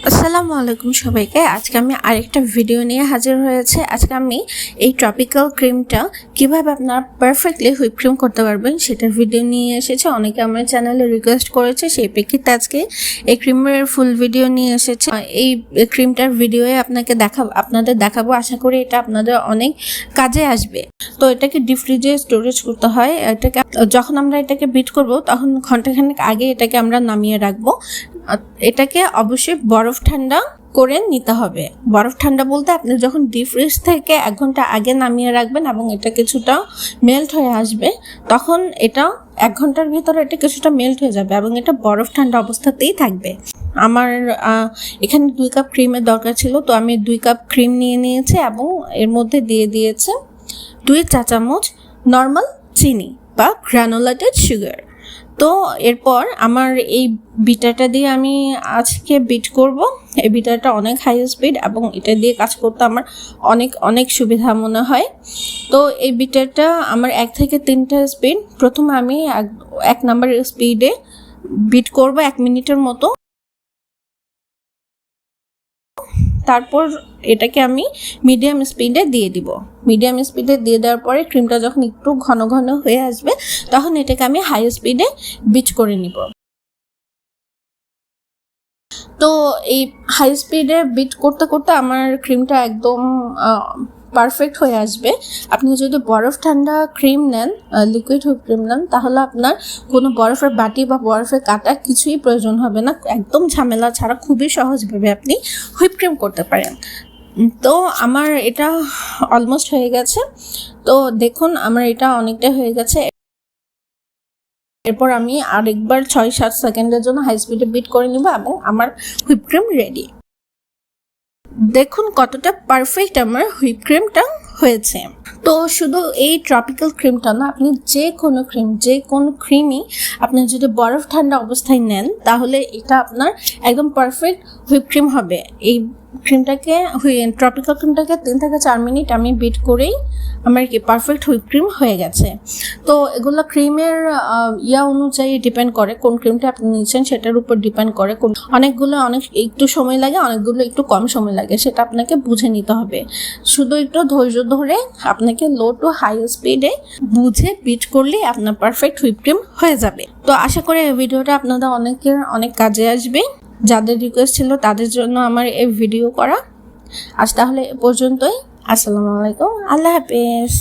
আসসালামু আলাইকুম সবাইকে। আজকে আমি আরেকটা ভিডিও নিয়ে হাজির হয়েছে। আজকে আমি এই ট্রপিক্যাল ক্রিমটা কিভাবে আপনারা পারফেক্টলি হুইপ ক্রিম করতে পারবেন সেটার ভিডিও নিয়ে এসেছে। অনেকে আমার চ্যানেলে রিকোয়েস্ট করেছে, সেই প্রেক্ষিতে আজকে এই ক্রিমের ফুল ভিডিও নিয়ে এসেছে। এই ক্রিমটার ভিডিওয়ে আপনাদের দেখাবো। আশা করি এটা আপনাদের অনেক কাজে আসবে। তো এটাকে ডিপ ফ্রিজে স্টোরেজ করতে হয়। এটাকে যখন আমরা এটাকে বিট করব তখন ঘন্টাখানেক আগে এটাকে আমরা নামিয়ে রাখবো। এটাকে অবশ্যই বরফ ঠান্ডা করে নিতে হবে। বরফ ঠান্ডা বলতে আপনি যখন ডিপ ফ্রিজ থেকে 1 ঘন্টা আগে নামিয়ে রাখবেন এবং এটা কিছুটা মেল্ট হয়ে আসবে, তখন এটা 1 ঘন্টার ভিতরে এটা কিছুটা মেল্ট হয়ে যাবে এবং এটা বরফ ঠান্ডা অবস্থাতেই থাকবে। আমার এখানে 2 কাপ ক্রিমের দরকার ছিল, তো আমি 2 কাপ ক্রিম নিয়ে নিয়েছি এবং এর মধ্যে দিয়ে দিয়েছে 2 চা চামচ নর্মাল চিনি বা গ্রানুলেটেড সুগার। তো এরপর আমার এই বিটারটা দিয়ে আমি আজকে বিট করব। এই বিটারটা অনেক হাই স্পিড এবং এটা দিয়ে কাজ করতে আমার অনেক সুবিধা মনে হয়। তো এই বিটারটা আমার 1 থেকে 3টা স্পিড, প্রথমে আমি 1 নাম্বার স্পিডে বিট করব 1 মিনিটের মতো। তারপর এটাকে আমি মিডিয়াম স্পিডে দিয়ে দিব। মিডিয়াম স্পিডে দিয়ে দেওয়ার পরে ক্রিমটা যখন একটু ঘন ঘন হয়ে আসবে তখন এটাকে আমি হাই স্পিডে বিট করে নিব। তো এই হাই স্পিডে বিট করতে করতে আমার ক্রিমটা একদম পারফেক্ট হয়ে আসবে। আপনি যদি বরফ ঠান্ডা ক্রিম নেন, লিকুইড হুইপ ক্রিম নেন, তাহলে আপনার কোনো বরফের বাটি বা বরফের কাটা কিছুই প্রয়োজন হবে না। একদম ঝামেলা ছাড়া খুবই সহজভাবে আপনি হুইপ ক্রিম করতে পারেন। তো আমার এটা অলমোস্ট হয়ে গেছে। তো দেখুন আমার এটা অনেকটা হয়ে গেছে। এরপর আমি আরেকবার 6-7 সেকেন্ডের জন্য হাই স্পিডে বিট করে নিব এবং আমার হুইপ ক্রিম রেডি। দেখুন কতটা পারফেক্ট আমার হুইপ ক্রিমটা হয়েছে। তো শুধু এই ট্রপিক্যাল ক্রিমটা না, আপনি যে কোনো ক্রিমই আপনি যদি বরফ ঠান্ডা অবস্থায় নেন তাহলে এটা আপনার একদম পারফেক্ট হুইপ ক্রিম হবে। এই ট্রপিক্যাল ক্রিমটাকে 3 থেকে 4 মিনিট আমি বিট করেই আমার পারফেক্ট হুইপ ক্রিম হয়ে গেছে। তো এগুলো ক্রিমের অনুযায়ী ডিপেন্ড করে, কোন ক্রিমটা আপনি নিচ্ছেন সেটার উপর ডিপেন্ড করে। অনেকগুলো একটু সময় লাগে, অনেকগুলো একটু কম সময় লাগে, সেটা আপনাকে বুঝে নিতে হবে। শুধু একটু ধৈর্য ধরে আপনাকে লো টু হাই স্পিডে বুঝে বিট করলে আপনার পারফেক্ট হুইপ ক্রিম হয়ে যাবে। তো আশা করি এই ভিডিওটা আপনাদের অনেক কাজে আসবে। যাদের রিকোয়েস্ট ছিল তাদের জন্য আমার এই ভিডিও করা। আজ তাহলে এ পর্যন্তই। আসসালামু আলাইকুম, আল্লাহ হাফেজ।